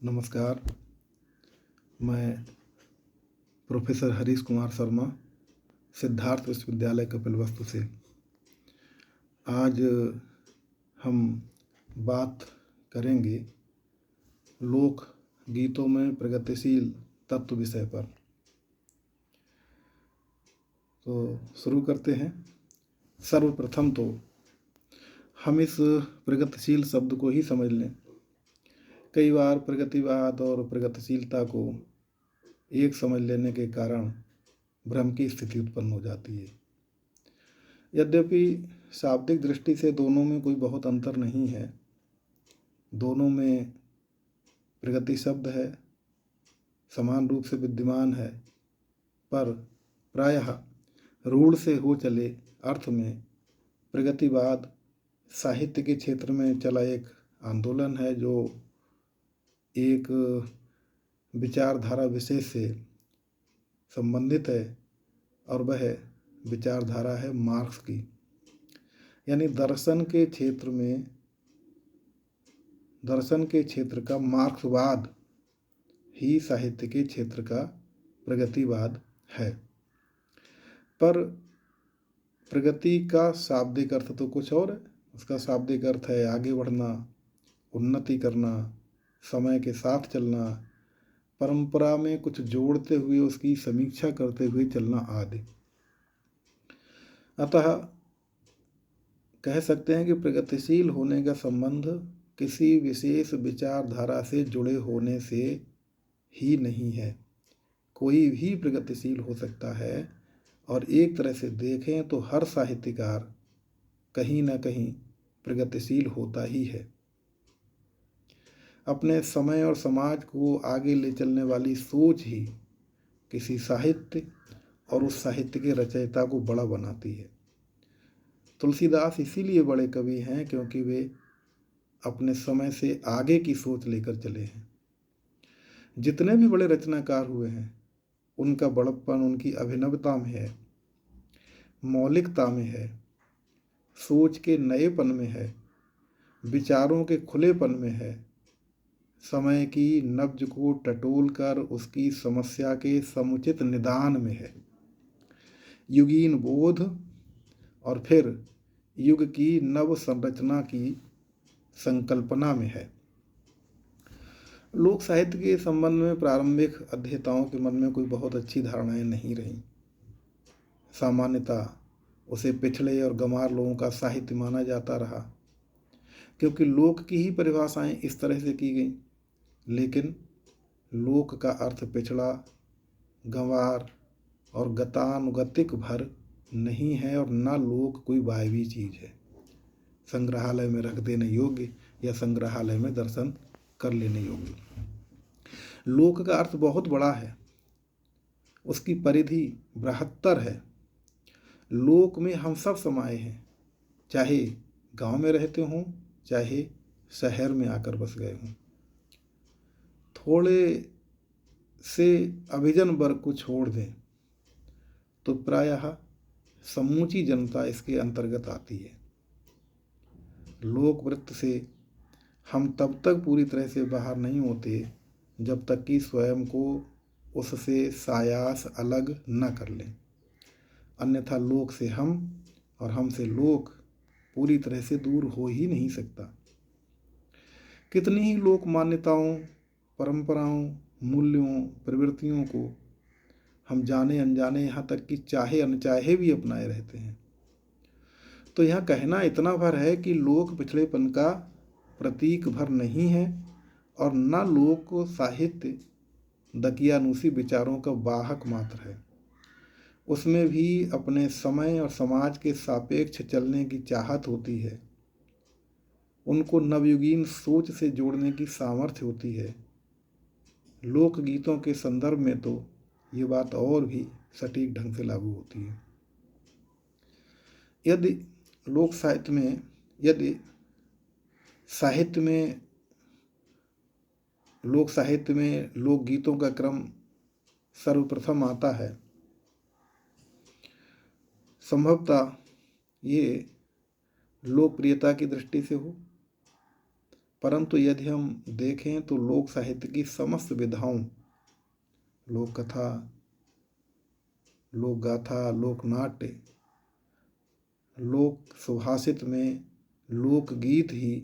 नमस्कार। मैं प्रोफेसर हरीश कुमार शर्मा, सिद्धार्थ विश्वविद्यालय कपिलवस्तु से। आज हम बात करेंगे लोक गीतों में प्रगतिशील तत्व विषय पर। तो शुरू करते हैं। सर्वप्रथम तो हम इस प्रगतिशील शब्द को ही समझ लें। कई बार प्रगतिवाद और प्रगतिशीलता को एक समझ लेने के कारण भ्रम की स्थिति उत्पन्न हो जाती है। यद्यपि शाब्दिक दृष्टि से दोनों में कोई बहुत अंतर नहीं है, दोनों में प्रगति शब्द है, समान रूप से विद्यमान है, पर प्रायः रूढ़ से हो चले अर्थ में प्रगतिवाद साहित्य के क्षेत्र में चला एक आंदोलन है जो एक विचारधारा विशेष से संबंधित है, और वह विचारधारा है मार्क्स की। यानी दर्शन के क्षेत्र का मार्क्सवाद ही साहित्य के क्षेत्र का प्रगतिवाद है। पर प्रगति का शाब्दिक अर्थ तो कुछ और है। उसका शाब्दिक अर्थ है आगे बढ़ना, उन्नति करना, समय के साथ चलना, परंपरा में कुछ जोड़ते हुए उसकी समीक्षा करते हुए चलना आदि। अतः कह सकते हैं कि प्रगतिशील होने का संबंध किसी विशेष विचारधारा से जुड़े होने से ही नहीं है। कोई भी प्रगतिशील हो सकता है, और एक तरह से देखें तो हर साहित्यकार कहीं ना कहीं प्रगतिशील होता ही है। अपने समय और समाज को आगे ले चलने वाली सोच ही किसी साहित्य और उस साहित्य के रचयिता को बड़ा बनाती है। तुलसीदास इसीलिए बड़े कवि हैं क्योंकि वे अपने समय से आगे की सोच लेकर चले हैं। जितने भी बड़े रचनाकार हुए हैं, उनका बड़प्पन उनकी अभिनवता में है, मौलिकता में है, सोच के नएपन में है, विचारों के खुलेपन में है, समय की नब्ज को टटोल कर उसकी समस्या के समुचित निदान में है, युगीन बोध और फिर युग की नव संरचना की संकल्पना में है। लोक साहित्य के संबंध में प्रारंभिक अध्येताओं के मन में कोई बहुत अच्छी धारणाएं नहीं रहीं। सामान्यतः उसे पिछड़े और गंवार लोगों का साहित्य माना जाता रहा, क्योंकि लोक की ही परिभाषाएं इस तरह से की गईं। लेकिन लोक का अर्थ पिछड़ा, गंवार और गतानुगतिक भर नहीं है, और न लोक कोई वायवी चीज है, संग्रहालय में रख देने योग्य या संग्रहालय में दर्शन कर लेने योग्य। लोक का अर्थ बहुत बड़ा है, उसकी परिधि बृहत्तर है। लोक में हम सब समाये हैं, चाहे गांव में रहते हों, चाहे शहर में आकर बस गए हों। थोड़े से अभिजन वर्ग को छोड़ दें तो प्रायः समूची जनता इसके अंतर्गत आती है। लोकवृत्त से हम तब तक पूरी तरह से बाहर नहीं होते जब तक कि स्वयं को उससे सायास अलग न कर लें, अन्यथा लोक से हम और हमसे लोक पूरी तरह से दूर हो ही नहीं सकता। कितनी ही लोक मान्यताओं, परंपराओं, मूल्यों, प्रवृत्तियों को हम जाने अनजाने, यहाँ तक कि चाहे अनचाहे भी अपनाए रहते हैं। तो यह कहना इतना भर है कि लोक पिछड़ेपन का प्रतीक भर नहीं है, और न लोक साहित्य दकियानूसी विचारों का वाहक मात्र है। उसमें भी अपने समय और समाज के सापेक्ष चलने की चाहत होती है, उनको नवयुगीन सोच से जोड़ने की सामर्थ्य होती है। लोकगीतों के संदर्भ में तो ये बात और भी सटीक ढंग से लागू होती है। यदि लोक साहित्य में लोक साहित्य में लोकगीतों का क्रम सर्वप्रथम आता है, संभवतः ये लोकप्रियता की दृष्टि से हो, परंतु यदि हम देखें तो लोक साहित्य की समस्त विधाओं, लोक कथा, लोक गाथा, लोक नाट्य, लोक सुभाषित में लोकगीत ही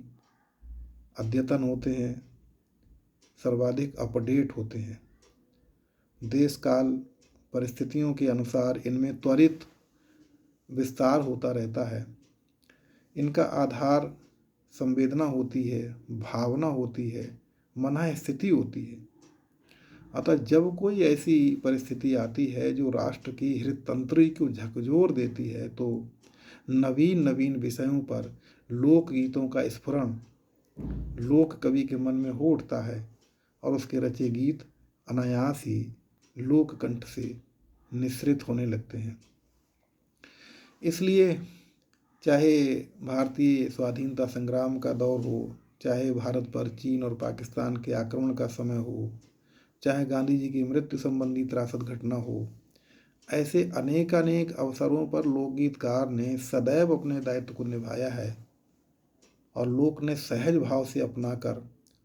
अद्यतन होते हैं, सर्वाधिक अपडेट होते हैं। देश काल परिस्थितियों के अनुसार इनमें त्वरित विस्तार होता रहता है। इनका आधार संवेदना होती है, भावना होती है, मन स्थिति होती है। अतः जब कोई ऐसी परिस्थिति आती है जो राष्ट्र की हृदयतंत्री को झकझोर देती है, तो नवीन नवीन विषयों पर लोकगीतों का स्फुरण लोक कवि के मन में हो उठता है और उसके रचे गीत अनायास ही लोक कंठ से निसृत होने लगते हैं। इसलिए चाहे भारतीय स्वाधीनता संग्राम का दौर हो, चाहे भारत पर चीन और पाकिस्तान के आक्रमण का समय हो, चाहे गांधी जी की मृत्यु संबंधी त्रासद घटना हो, ऐसे अनेक अवसरों पर लोकगीतकार ने सदैव अपने दायित्व को निभाया है और लोक ने सहज भाव से अपनाकर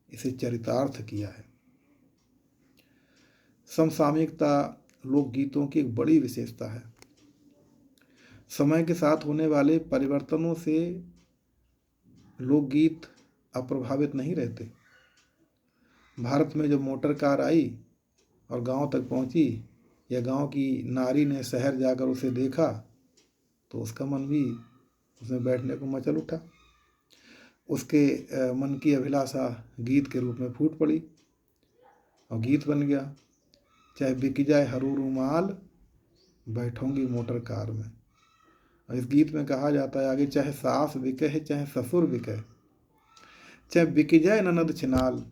इसे चरितार्थ किया है। समसामयिकता लोकगीतों की एक बड़ी विशेषता है। समय के साथ होने वाले परिवर्तनों से लोकगीत अप्रभावित नहीं रहते। भारत में जब मोटर कार आई और गांव तक पहुंची, या गांव की नारी ने शहर जाकर उसे देखा, तो उसका मन भी उसमें बैठने को मचल उठा। उसके मन की अभिलाषा गीत के रूप में फूट पड़ी और गीत बन गया। चाहे बिक जाए हरू रुमाल, बैठूंगी मोटर कार में। और इस गीत में कहा जाता है आगे, चाहे सास बिके है, चाहे ससुर बिके, चाहे बिक जाए ननद छिनाल,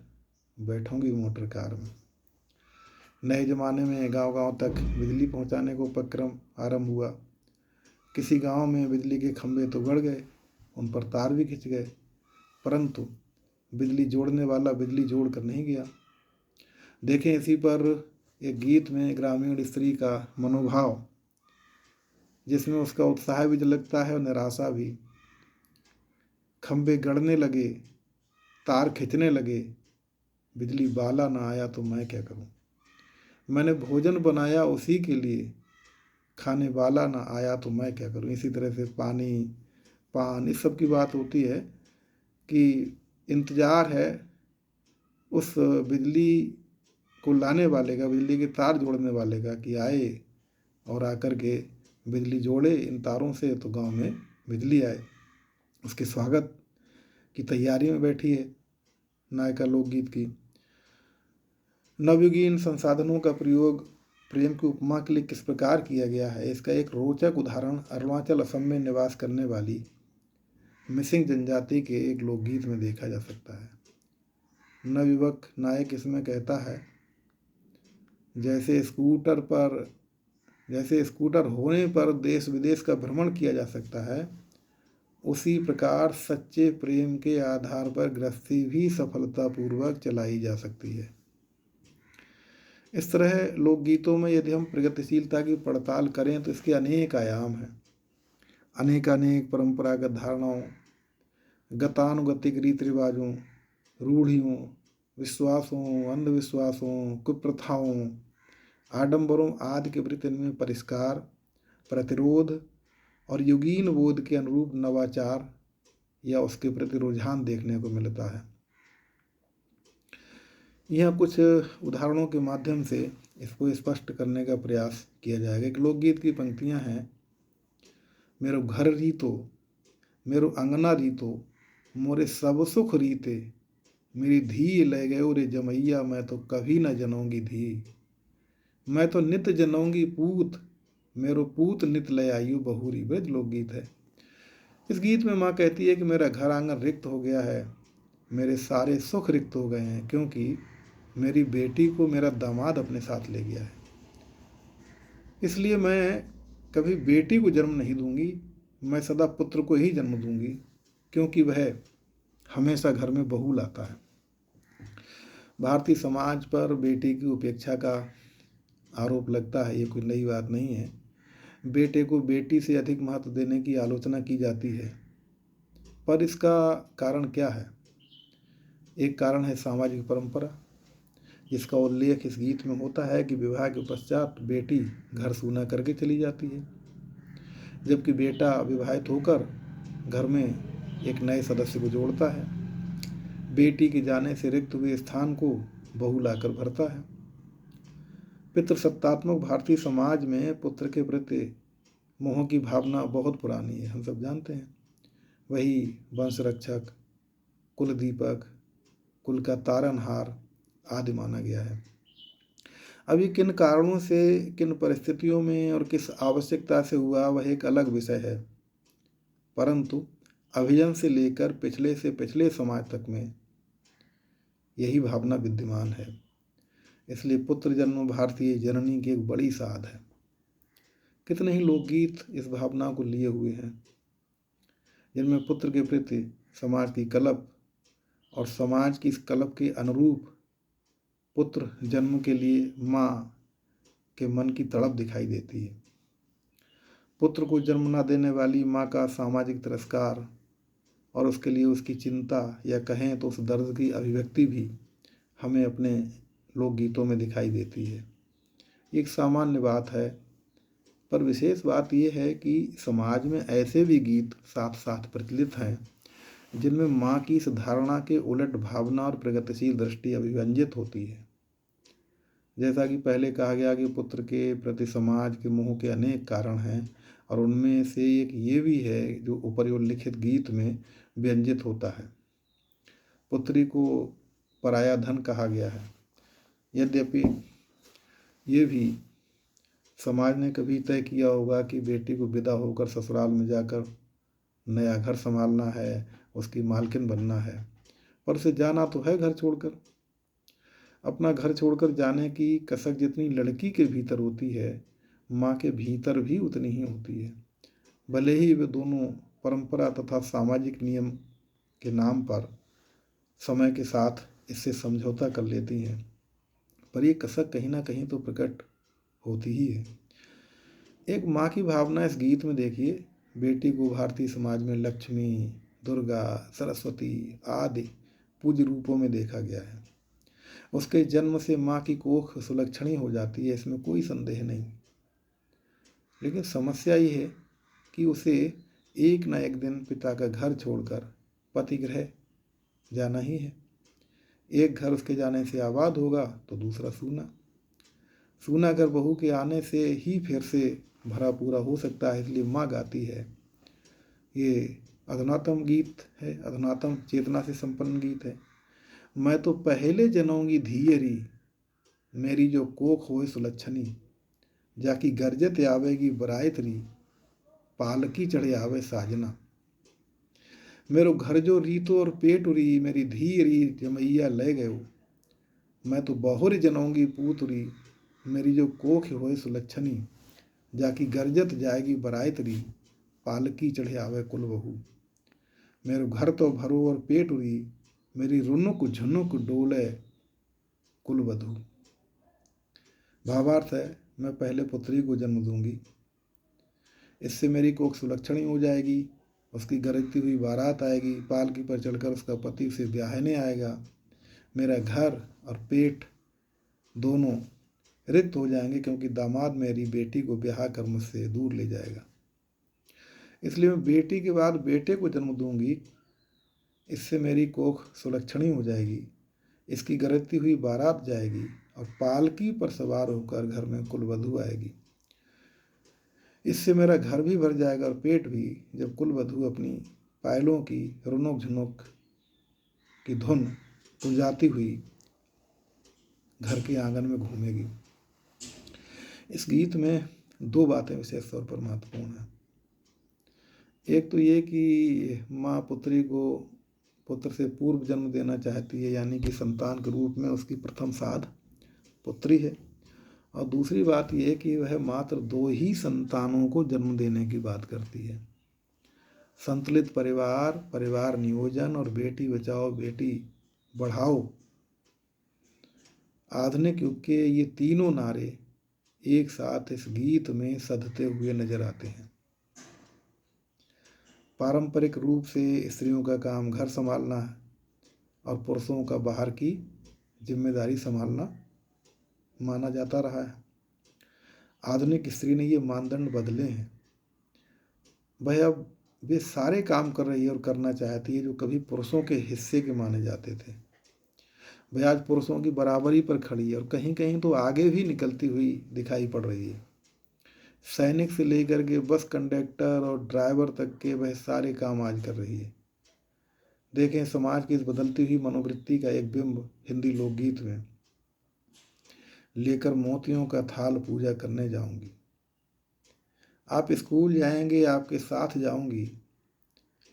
बैठूंगी मोटर कार में। नए ज़माने में गांव-गांव तक बिजली पहुंचाने को उपक्रम आरंभ हुआ। किसी गांव में बिजली के खंभे तो गड़ गए, उन पर तार भी खिंच गए, परंतु बिजली जोड़ने वाला बिजली जोड़ कर नहीं गया। देखें इसी पर एक गीत में ग्रामीण स्त्री का मनोभाव, जिसमें उसका उत्साह भी झलकता है और निराशा भी। खंभे गड़ने लगे, तार खिंचने लगे, बिजली बाला ना आया तो मैं क्या करूं। मैंने भोजन बनाया उसी के लिए, खाने वाला ना आया तो मैं क्या करूं। इसी तरह से पानी, पान, इस सब की बात होती है कि इंतज़ार है उस बिजली को लाने वाले का, बिजली के तार जोड़ने वाले का, कि आए और आकर के बिजली जोड़े इन तारों से, तो गांव में बिजली आए। उसके स्वागत की तैयारी में बैठी है नायिका लोकगीत की। नवयुगीन संसाधनों का प्रयोग प्रेम की उपमा के लिए किस प्रकार किया गया है, इसका एक रोचक उदाहरण अरुणाचल असम में निवास करने वाली मिसिंग जनजाति के एक लोकगीत में देखा जा सकता है। नवयुवक नायक इसमें कहता है, जैसे स्कूटर होने पर देश विदेश का भ्रमण किया जा सकता है, उसी प्रकार सच्चे प्रेम के आधार पर गृहस्थी भी सफलतापूर्वक चलाई जा सकती है। इस तरह लोकगीतों में यदि हम प्रगतिशीलता की पड़ताल करें तो इसके अनेक आयाम हैं। अनेक परंपरागत धारणाओं, गतानुगतिक रीति रिवाजों, रूढ़ियों, विश्वासों, अंधविश्वासों, कुप्रथाओं, आडंबरों आदि के प्रति इनमें परिष्कार, प्रतिरोध और युगीन बोध के अनुरूप नवाचार या उसके प्रति रुझान देखने को मिलता है। यह कुछ उदाहरणों के माध्यम से इसको स्पष्ट करने का प्रयास किया जाएगा। एक लोकगीत की पंक्तियां हैं, मेरो घर रीतो, मेरो अंगना रीतो, मोरे सब सुख रीते, मेरी धी ले गयो रे जमैया, मैं तो कभी न जनऊंगी धी, मैं तो नित जनऊंगी पूत, मेरो पूत नित ले आयु बहुरी। ब्रज लोकगीत है। इस गीत में माँ कहती है कि मेरा घर आंगन रिक्त हो गया है, मेरे सारे सुख रिक्त हो गए हैं, क्योंकि मेरी बेटी को मेरा दामाद अपने साथ ले गया है। इसलिए मैं कभी बेटी को जन्म नहीं दूंगी, मैं सदा पुत्र को ही जन्म दूंगी, क्योंकि वह हमेशा घर में बहू लाता है। भारतीय समाज पर बेटी की उपेक्षा का आरोप लगता है, ये कोई नई बात नहीं है। बेटे को बेटी से अधिक महत्व देने की आलोचना की जाती है, पर इसका कारण क्या है? एक कारण है सामाजिक परंपरा, जिसका उल्लेख इस गीत में होता है कि विवाह के पश्चात बेटी घर सूना करके चली जाती है, जबकि बेटा विवाहित होकर घर में एक नए सदस्य को जोड़ता है। बेटी के जाने से रिक्त हुए स्थान को बहू लाकर भरता है। पितृसत्तात्मक भारतीय समाज में पुत्र के प्रति मोह की भावना बहुत पुरानी है, हम सब जानते हैं। वही वंश रक्षक, कुल दीपक, कुल का तारनहार आदि माना गया है। अभी किन कारणों से, किन परिस्थितियों में और किस आवश्यकता से हुआ वह एक अलग विषय है, परंतु अभिजन से लेकर पिछले से पिछले समाज तक में यही भावना विद्यमान है। इसलिए पुत्र जन्म भारतीय जननी की एक बड़ी साध है। कितने ही लोकगीत इस भावना को लिए हुए हैं, जिनमें पुत्र के प्रति समाज की कल्प और समाज की इस कल्प के अनुरूप पुत्र जन्म के लिए माँ के मन की तड़प दिखाई देती है। पुत्र को जन्म न देने वाली माँ का सामाजिक तिरस्कार और उसके लिए उसकी चिंता, या कहें तो उस दर्द की अभिव्यक्ति भी हमें अपने लोकगीतों में दिखाई देती है। एक सामान्य बात है, पर विशेष बात यह है कि समाज में ऐसे भी गीत साथ साथ प्रचलित हैं जिनमें माँ की इस धारणा के उलट भावना और प्रगतिशील दृष्टि अभिव्यंजित होती है। जैसा कि पहले कहा गया कि पुत्र के प्रति समाज के मोह के अनेक कारण हैं, और उनमें से एक ये भी है जो उपर्युल्लिखित गीत में व्यंजित होता है। पुत्री को पराया धन कहा गया है। यद्यपि ये भी समाज ने कभी तय किया होगा कि बेटी को विदा होकर ससुराल में जाकर नया घर संभालना है, उसकी मालकिन बनना है, पर उसे जाना तो है घर छोड़कर। अपना घर छोड़कर जाने की कसक जितनी लड़की के भीतर होती है, माँ के भीतर भी उतनी ही होती है। भले ही वे दोनों परंपरा तथा सामाजिक नियम के नाम पर समय के साथ इससे समझौता कर लेती हैं, पर ये कसक कहीं ना कहीं तो प्रकट होती ही है। एक माँ की भावना इस गीत में देखिए। बेटी को भारतीय समाज में लक्ष्मी, दुर्गा, सरस्वती आदि पूज्य रूपों में देखा गया है। उसके जन्म से माँ की कोख सुलक्षणी हो जाती है, इसमें कोई संदेह नहीं। लेकिन समस्या ये है कि उसे एक न एक दिन पिता का घर छोड़कर पति गृह जाना ही है। एक घर उसके जाने से आबाद होगा तो दूसरा सूना। सूना घर बहू के आने से ही फिर से भरा पूरा हो सकता है। इसलिए माँ गाती है, ये अधुनातम गीत है, अधुनातम चेतना से संपन्न गीत है। मैं तो पहले जनऊंगी धीयरी, मेरी जो कोख होए सुलक्षणी, जाकी गरजत आवेगी बरायतरी, पालकी चढ़े आवे साजना। मेरो घर जो रीतो और पेट उरी, मेरी धीयरी जमैया ले गयो। मैं तो बहुरी जनऊंगी पूतरी, मेरी जो कोख होए सुलक्षणी, जाकी गरजत जाएगी बरायतरी, पालकी चढ़े आवे कुल बहू। मेरो घर तो भरो और पेट उरी, मेरी रुनुक झुनुक डोले कुल वधू। भावार्थ है, मैं पहले पुत्री को जन्म दूंगी, इससे मेरी कोख सुलक्षणी हो जाएगी, उसकी गरजती हुई बारात आएगी, पालकी पर चढ़कर उसका पति उसे ब्याहने आएगा। मेरा घर और पेट दोनों रिक्त हो जाएंगे, क्योंकि दामाद मेरी बेटी को ब्याह कर मुझसे दूर ले जाएगा। इसलिए मैं बेटी के बाद बेटे को जन्म दूंगी, इससे मेरी कोख सुलक्षणी हो जाएगी, इसकी गरजती हुई बारात जाएगी और पालकी पर सवार होकर घर में कुलवधू आएगी। इससे मेरा घर भी भर जाएगा और पेट भी, जब कुलवधू अपनी पायलों की रुनुक झुनुक की धुन गुंजाती हुई घर के आंगन में घूमेगी। इस गीत में दो बातें विशेष तौर पर महत्वपूर्ण हैं। एक तो ये कि माँ पुत्री को पुत्र से पूर्व जन्म देना चाहती है, यानी कि संतान के रूप में उसकी प्रथम साध पुत्री है। और दूसरी बात यह है कि वह मात्र 2 ही संतानों को जन्म देने की बात करती है। संतुलित परिवार, परिवार नियोजन और बेटी बचाओ बेटी बढ़ाओ, आधुनिक युग के ये तीनों नारे एक साथ इस गीत में सधते हुए नजर आते हैं। पारंपरिक रूप से स्त्रियों का काम घर संभालना है और पुरुषों का बाहर की जिम्मेदारी संभालना माना जाता रहा है। आधुनिक स्त्री ने ये मानदंड बदले हैं। वह अब वे सारे काम कर रही है और करना चाहती है जो कभी पुरुषों के हिस्से के माने जाते थे। वह आज पुरुषों की बराबरी पर खड़ी है और कहीं कहीं तो आगे भी निकलती हुई दिखाई पड़ रही है। सैनिक से लेकर के बस कंडक्टर और ड्राइवर तक के वह सारे काम आज कर रही है। देखें समाज की इस बदलती हुई मनोवृत्ति का एक बिंब हिंदी लोकगीत में। लेकर मोतियों का थाल पूजा करने जाऊंगी, आप स्कूल जाएंगे आपके साथ जाऊंगी,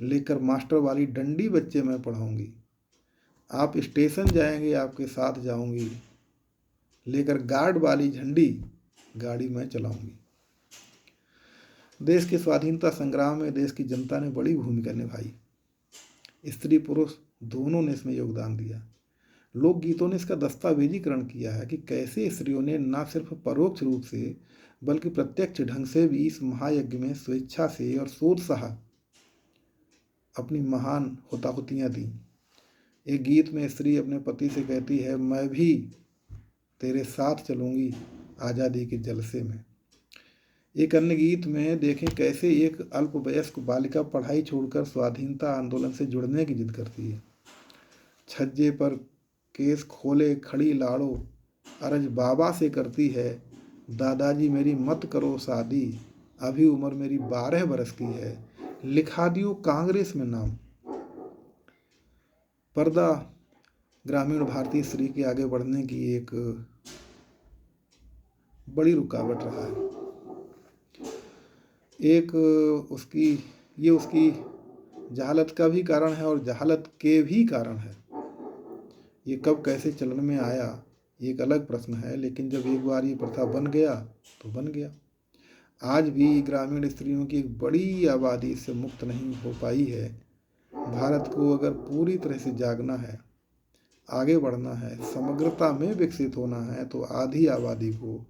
लेकर मास्टर वाली डंडी बच्चे मैं पढ़ाऊंगी। आप स्टेशन जाएंगे आपके साथ जाऊंगी, लेकर गार्ड वाली झंडी गाड़ी मैं चलाऊंगी। देश के स्वाधीनता संग्राम में देश की जनता ने बड़ी भूमिका निभाई। स्त्री पुरुष दोनों ने इसमें योगदान दिया। लोकगीतों ने इसका दस्तावेजीकरण किया है कि कैसे स्त्रियों ने न सिर्फ परोक्ष रूप से बल्कि प्रत्यक्ष ढंग से भी इस महायज्ञ में स्वेच्छा से और सोत्साह अपनी महान हुताहुतियाँ दी। एक गीत में स्त्री अपने पति से कहती है, मैं भी तेरे साथ चलूँगी आज़ादी के जलसे में। एक अन्य गीत में देखें कैसे एक अल्पवयस्क बालिका पढ़ाई छोड़कर स्वाधीनता आंदोलन से जुड़ने की जिद करती है। छज्जे पर केस खोले खड़ी लाड़ो, अर्ज बाबा से करती है, दादाजी मेरी मत करो शादी, अभी उम्र मेरी 12 बरस की है, लिखा दियो कांग्रेस में नाम। पर्दा ग्रामीण भारतीय स्त्री के आगे बढ़ने की एक बड़ी रुकावट रहा है। एक उसकी जहालत का भी कारण है और जहालत के भी कारण है। ये कब कैसे चलन में आया ये एक अलग प्रश्न है, लेकिन जब एक बार ये प्रथा बन गया तो बन गया। आज भी ग्रामीण स्त्रियों की एक बड़ी आबादी इससे मुक्त नहीं हो पाई है। भारत को अगर पूरी तरह से जागना है, आगे बढ़ना है, समग्रता में विकसित होना है, तो आधी आबादी को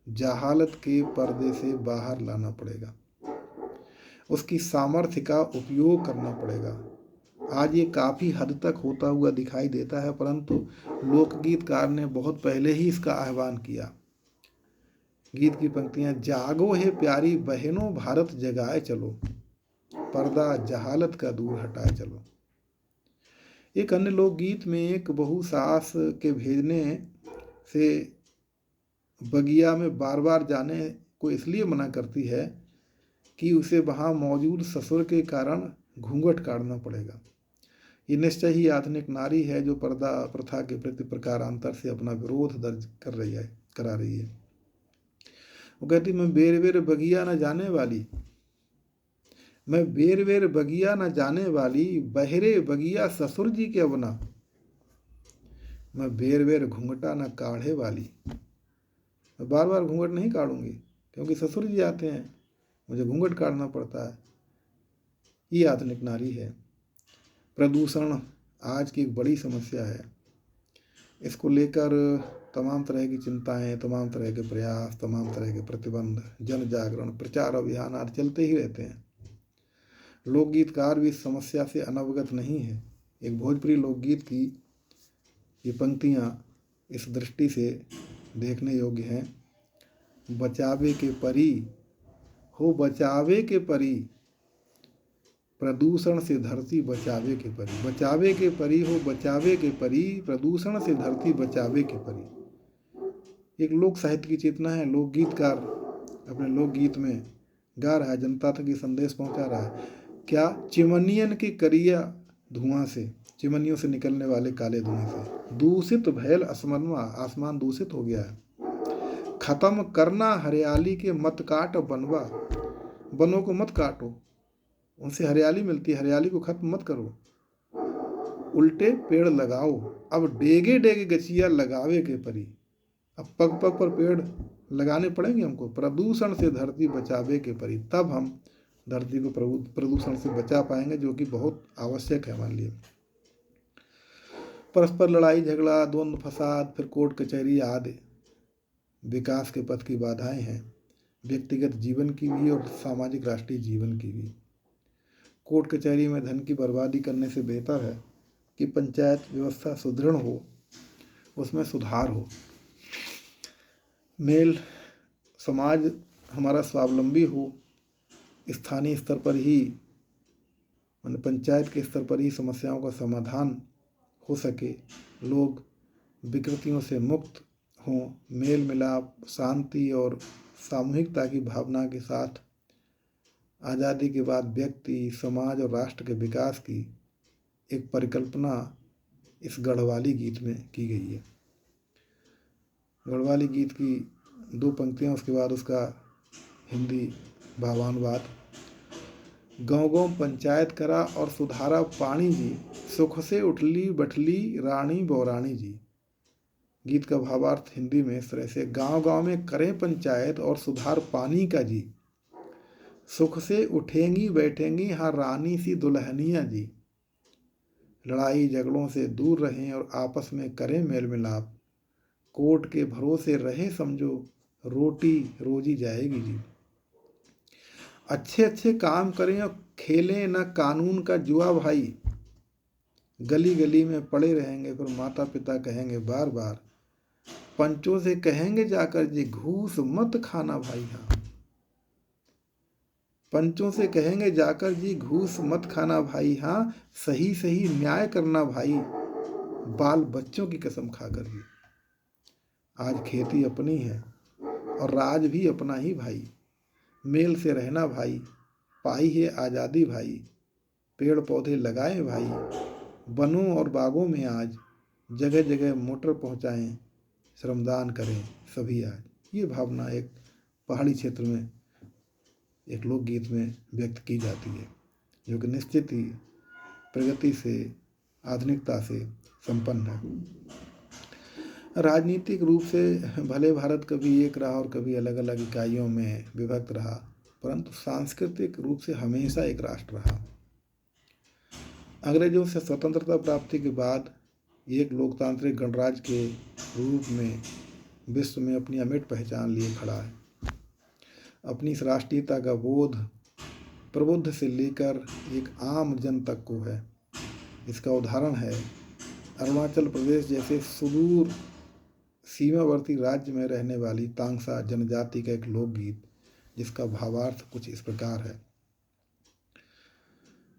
जहालत के पर्दे से बाहर लाना पड़ेगा, उसकी सामर्थ्य का उपयोग करना पड़ेगा। आज ये काफ़ी हद तक होता हुआ दिखाई देता है, परंतु लोकगीतकार ने बहुत पहले ही इसका आह्वान किया। गीत की पंक्तियां, जागो है प्यारी बहनों भारत जगाए चलो, पर्दा जहालत का दूर हटाए चलो। एक अन्य लोकगीत में एक बहू सास के भेजने से बगिया में बार बार जाने को इसलिए मना करती है कि उसे वहाँ मौजूद ससुर के कारण घूंघट काटना पड़ेगा। ये निश्चय ही आधुनिक नारी है जो पर्दा प्रथा के प्रति प्रकारांतर से अपना विरोध दर्ज करा रही है। वो कहती, मैं बेर बेर बगिया न जाने वाली, मैं बेर बेर बगिया न जाने वाली, बहरे बगिया ससुर जी के अवना, मैं बेर बेर घूंघटा न काढ़े वाली। मैं बार बार घूंघट नहीं काढ़ूंगी क्योंकि ससुर जी आते हैं, मुझे घूंघट काटना पड़ता है। ये आधुनिक नारी है। प्रदूषण आज की एक बड़ी समस्या है। इसको लेकर तमाम तरह की चिंताएं, तमाम तरह के प्रयास, तमाम तरह के प्रतिबंध, जन जागरण, प्रचार अभियान आदि चलते ही रहते हैं। लोकगीतकार भी इस समस्या से अनवगत नहीं है। एक भोजपुरी लोकगीत की ये पंक्तियां इस दृष्टि से देखने योग्य हैं। बचावे के परी हो बचावे के परी, प्रदूषण से धरती बचावे के परी, बचावे के परी हो बचावे के परी, प्रदूषण से धरती बचावे के परी। एक लोक साहित्य की चेतना है। लोकगीतकार अपने लोकगीत में गा रहा है, जनता तक ये संदेश पहुंचा रहा है। क्या चिमनियन की करिया धुआं से, चिमनियों से निकलने वाले काले धुएं से दूषित भैल आसमानवा, आसमान दूषित हो गया है। खत्म करना हरियाली के मत काट बनवा, बनों को मत काटो, उनसे हरियाली मिलती है, हरियाली को खत्म मत करो। उल्टे पेड़ लगाओ, अब डेगे डेगे गछिया लगावे के परी। अब पग पग पर पेड़ लगाने पड़ेंगे हमको। प्रदूषण से धरती बचावे के परी, तब हम धरती को प्रदूषण से बचा पाएंगे, जो कि बहुत आवश्यक है हमारे लिए। परस्पर लड़ाई झगड़ा, द्वंद्व फसाद, फिर कोर्ट कचहरी आदि विकास के पथ की बाधाएं हैं, व्यक्तिगत जीवन की भी और सामाजिक राष्ट्रीय जीवन की भी। कोर्ट कचहरी में धन की बर्बादी करने से बेहतर है कि पंचायत व्यवस्था सुदृढ़ हो, उसमें सुधार हो, मेल समाज हमारा स्वावलंबी हो, स्थानीय स्तर पर ही माने पंचायत के स्तर पर ही समस्याओं का समाधान हो सके, लोग विकृतियों से मुक्त हों, मेल मिलाप, शांति और सामूहिकता की भावना के साथ आज़ादी के बाद व्यक्ति, समाज और राष्ट्र के विकास की एक परिकल्पना इस गढ़वाली गीत में की गई है। गढ़वाली गीत की 2 पंक्तियाँ, उसके बाद उसका हिंदी भावानुवाद। गाँव गाँव पंचायत करा और सुधारा पानी जी, सुख से उठली बठली रानी बौरानी जी। गीत का भावार्थ हिंदी में इस तरह से, गांव गांव में करें पंचायत और सुधार पानी का जी, सुख से उठेंगी बैठेंगी हाँ रानी सी दुल्हनिया जी, लड़ाई झगड़ों से दूर रहें और आपस में करें मेल मिलाप, कोर्ट के भरोसे रहे समझो रोटी रोजी जाएगी जी। अच्छे अच्छे काम करें और खेलें न कानून का जुआ भाई, गली गली में पड़े रहेंगे फिर माता पिता कहेंगे बार बार, पंचों से कहेंगे जाकर जी घूस मत खाना भाई हाँ, पंचों से कहेंगे जाकर जी घूस मत खाना भाई हाँ, सही सही न्याय करना भाई बाल बच्चों की कसम खाकर जी। आज खेती अपनी है और राज भी अपना ही भाई, मेल से रहना भाई, पाई है आज़ादी भाई, पेड़ पौधे लगाएं भाई, वनों और बागों में आज जगह जगह मोटर पहुंचाएं, श्रमदान करें सभी आज। ये भावना एक पहाड़ी क्षेत्र में एक लोकगीत में व्यक्त की जाती है, जो कि निश्चित ही प्रगति से, आधुनिकता से संपन्न है। राजनीतिक रूप से भले भारत कभी एक रहा और कभी अलग अलग इकाइयों में विभक्त रहा, परंतु सांस्कृतिक रूप से हमेशा एक राष्ट्र रहा। अंग्रेजों से स्वतंत्रता प्राप्ति के बाद एक लोकतांत्रिक गणराज्य के रूप में विश्व में अपनी अमिट पहचान लिए खड़ा है। अपनी इस राष्ट्रीयता का बोध प्रबुद्ध से लेकर एक आम जन तक को है। इसका उदाहरण है अरुणाचल प्रदेश जैसे सुदूर सीमावर्ती राज्य में रहने वाली तांगसा जनजाति का एक लोकगीत, जिसका भावार्थ कुछ इस प्रकार है।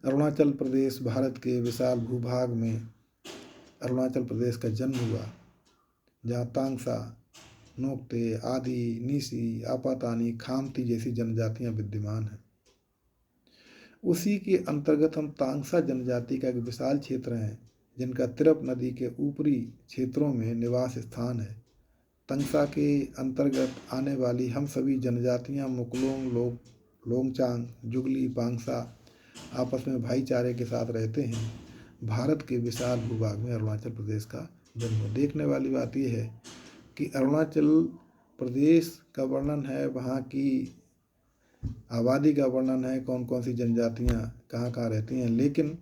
अरुणाचल प्रदेश भारत के विशाल भूभाग में अरुणाचल प्रदेश का जन्म हुआ, जहाँ तांगसा, नोक्ते, आदि, नीसी, आपातानी, खामती जैसी जनजातियाँ विद्यमान हैं। उसी के अंतर्गत हम तांगसा जनजाति का एक विशाल क्षेत्र है, जिनका तिरप नदी के ऊपरी क्षेत्रों में निवास स्थान है। तांगसा के अंतर्गत आने वाली हम सभी जनजातियाँ मुकलोंग, लोंगचांग, जुगली, पांगसा आपस में भाईचारे के साथ रहते हैं। भारत के विशाल भूभाग में अरुणाचल प्रदेश का जन्म। देखने वाली बात यह है कि अरुणाचल प्रदेश का वर्णन है, वहाँ की आबादी का वर्णन है, कौन कौन सी जनजातियाँ कहाँ कहाँ रहती हैं, लेकिन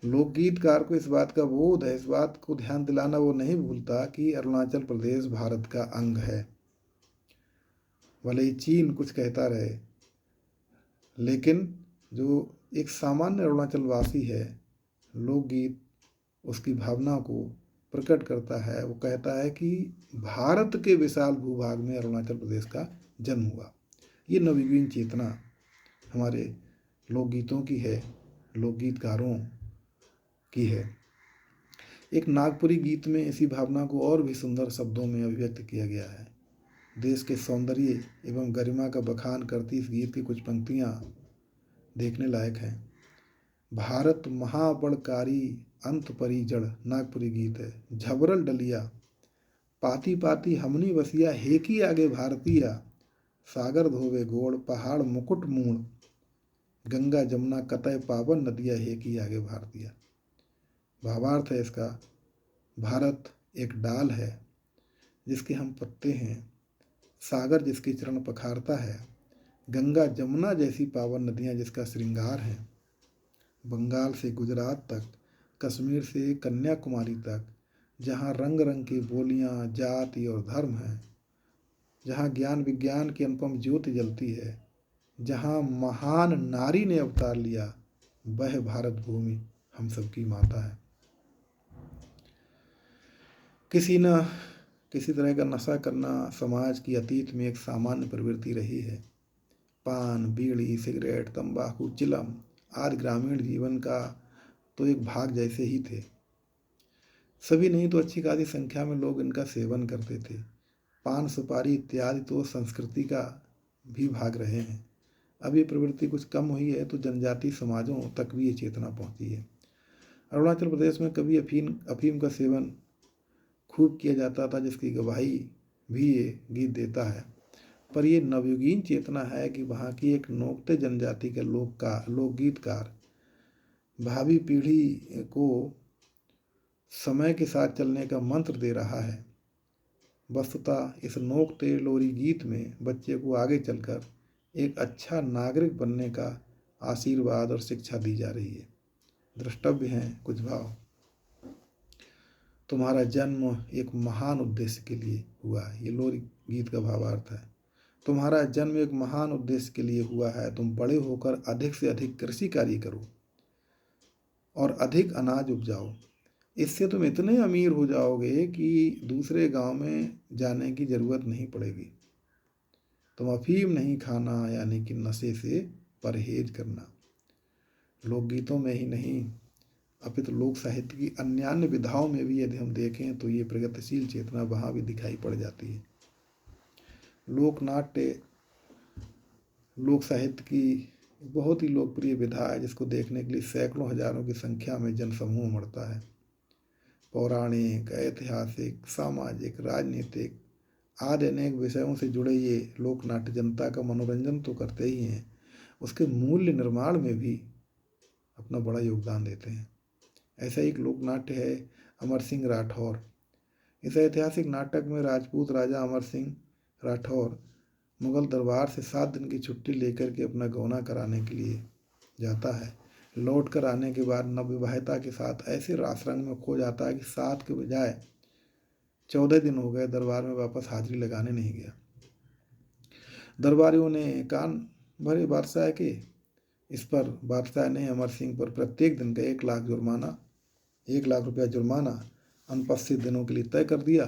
लोकगीतकार को इस बात का बोध है, इस बात को ध्यान दिलाना वो नहीं भूलता कि अरुणाचल प्रदेश भारत का अंग है। भले ही चीन कुछ कहता रहे, लेकिन जो एक सामान्य अरुणाचल वासी है, लोकगीत उसकी भावना को प्रकट करता है। वो कहता है कि भारत के विशाल भूभाग में अरुणाचल प्रदेश का जन्म हुआ। ये नवयुगीन चेतना हमारे लोकगीतों की है, लोकगीतकारों की है। एक नागपुरी गीत में इसी भावना को और भी सुंदर शब्दों में अभिव्यक्त किया गया है। देश के सौंदर्य एवं गरिमा का बखान करती इस गीत की कुछ पंक्तियाँ देखने लायक हैं। भारत महाबड़कारी अंत परी जड़, नागपुरी गीत है। झबरल डलिया पाती पाती हमनी बसिया, हेकी आगे भारतीया, सागर धोवे गोड़ पहाड़ मुकुट मूण, गंगा जमुना कतय पावन नदिया, हेकी आगे भारतीया। भावार्थ है इसका, भारत एक डाल है जिसके हम पत्ते हैं, सागर जिसके चरण पखारता है, गंगा जमुना जैसी पावन नदियाँ जिसका श्रृंगार है, बंगाल से गुजरात तक, कश्मीर से कन्याकुमारी तक, जहाँ रंग रंग की बोलियाँ, जाति और धर्म हैं, जहाँ ज्ञान विज्ञान की अनुपम ज्योति जलती है, जहाँ महान नारी ने अवतार लिया, वह भारत भूमि हम सबकी माता है। किसी न किसी तरह का नशा करना समाज की अतीत में एक सामान्य प्रवृत्ति रही है। पान, बीड़ी, सिगरेट, तंबाकू, चिलम आदि ग्रामीण जीवन का तो एक भाग जैसे ही थे। सभी नहीं तो अच्छी खासी संख्या में लोग इनका सेवन करते थे। पान, सुपारी इत्यादि तो संस्कृति का भी भाग रहे हैं। अब ये प्रवृत्ति कुछ कम हुई है तो जनजातीय समाजों तक भी ये चेतना पहुंची है। अरुणाचल प्रदेश में कभी अफीम का सेवन खूब किया जाता था, जिसकी गवाही भी ये गीत देता है। पर ये नवयुगीन चेतना है कि वहाँ की एक नोकते जनजाति के लोकगीतकार भावी पीढ़ी को समय के साथ चलने का मंत्र दे रहा है। वस्तुतः इस नोकते लोरी गीत में बच्चे को आगे चलकर एक अच्छा नागरिक बनने का आशीर्वाद और शिक्षा दी जा रही है। द्रष्टव्य हैं कुछ भाव। तुम्हारा जन्म एक महान उद्देश्य के लिए हुआ है। ये लोरी गीत का भावार्थ है। तुम्हारा जन्म एक महान उद्देश्य के लिए हुआ है। तुम बड़े होकर अधिक से अधिक कृषि कार्य करो और अधिक अनाज उपजाओ। इससे तुम इतने अमीर हो जाओगे कि दूसरे गांव में जाने की जरूरत नहीं पड़ेगी। तुम अफीम नहीं खाना, यानी कि नशे से परहेज करना। लोकगीतों में ही नहीं अपितु लोक साहित्य की अन्य विधाओं में भी यदि हम देखें तो ये प्रगतिशील चेतना वहाँ भी दिखाई पड़ जाती है। लोकनाट्य लोक साहित्य की बहुत ही लोकप्रिय विधा है, जिसको देखने के लिए सैकड़ों हजारों की संख्या में जनसमूह उमड़ता है। पौराणिक, ऐतिहासिक, सामाजिक, राजनीतिक आदि अनेक विषयों से जुड़े ये लोकनाट्य जनता का मनोरंजन तो करते ही हैं, उसके मूल्य निर्माण में भी अपना बड़ा योगदान देते हैं। ऐसा एक लोकनाट्य है अमर सिंह राठौर। इस ऐतिहासिक नाटक में राजपूत राजा अमर सिंह राठौर मुगल दरबार से 7 दिन की छुट्टी लेकर के अपना गौना कराने के लिए जाता है। लौट कर आने के बाद नवविवाहिता के साथ ऐसे रास रंग में खो जाता है कि 7 के बजाय 14 दिन हो गए दरबार में वापस हाजिरी लगाने नहीं गया। दरबारियों ने कान भरे बादशाह के। इस पर बादशाह ने अमर सिंह पर प्रत्येक दिन का 1 लाख रुपया जुर्माना अनुपस्थित दिनों के लिए तय कर दिया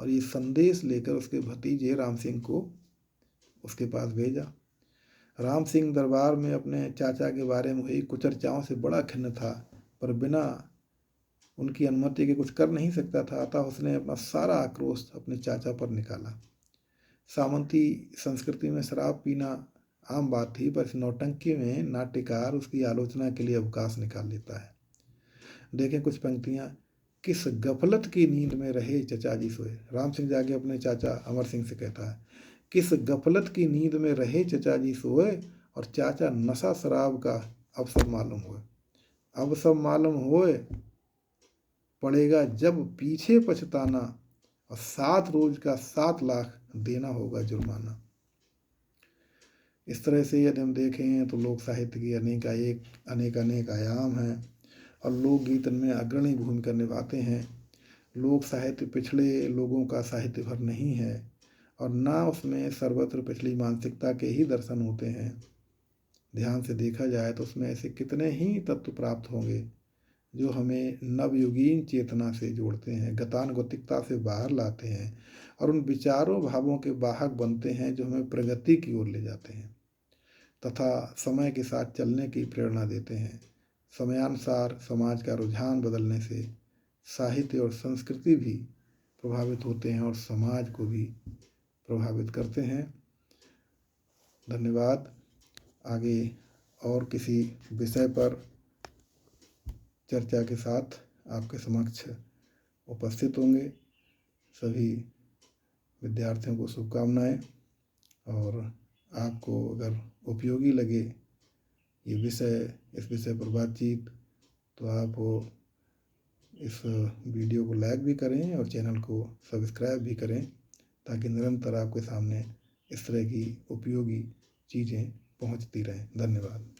और ये संदेश लेकर उसके भतीजे राम सिंह को उसके पास भेजा। राम सिंह दरबार में अपने चाचा के बारे में हुई कुचर्चाओं से बड़ा खिन्न था, पर बिना उनकी अनुमति के कुछ कर नहीं सकता था। अतः उसने अपना सारा आक्रोश अपने चाचा पर निकाला। सामंती संस्कृति में शराब पीना आम बात थी, पर इस नौटंकी में नाट्यकार उसकी आलोचना के लिए अवकाश निकाल लेता है। देखें कुछ पंक्तियाँ। किस गफलत की नींद में रहे चचा जी सोए। राम सिंह जाके अपने चाचा अमर सिंह से कहता है, किस गफलत की नींद में रहे चचा जी सोए और चाचा नशा शराब का अब सब मालूम हुए। अब सब मालूम होए पड़ेगा जब पीछे पछताना और 7 रोज का 7 लाख देना होगा जुर्माना। इस तरह से यदि हम देखें तो लोक साहित्य की अनेक आयाम हैं और लोकगीत इनमें अग्रणी भूमिका निभाते हैं। लोक साहित्य पिछड़े लोगों का साहित्य भर नहीं है और ना उसमें सर्वत्र पिछली मानसिकता के ही दर्शन होते हैं। ध्यान से देखा जाए तो उसमें ऐसे कितने ही तत्व प्राप्त होंगे जो हमें नवयुगीन चेतना से जोड़ते हैं, गतानुगतिकता से बाहर लाते हैं और उन विचारों भावों के वाहक बनते हैं जो हमें प्रगति की ओर ले जाते हैं तथा समय के साथ चलने की प्रेरणा देते हैं। समयानुसार समाज का रुझान बदलने से साहित्य और संस्कृति भी प्रभावित होते हैं और समाज को भी प्रभावित करते हैं। धन्यवाद। आगे और किसी विषय पर चर्चा के साथ आपके समक्ष उपस्थित होंगे। सभी विद्यार्थियों को शुभकामनाएं और आपको अगर उपयोगी लगे इस विषय पर बातचीत तो आप इस वीडियो को लाइक भी करें और चैनल को सब्सक्राइब भी करें ताकि निरंतर आपके सामने इस तरह की उपयोगी चीज़ें पहुंचती रहें। धन्यवाद।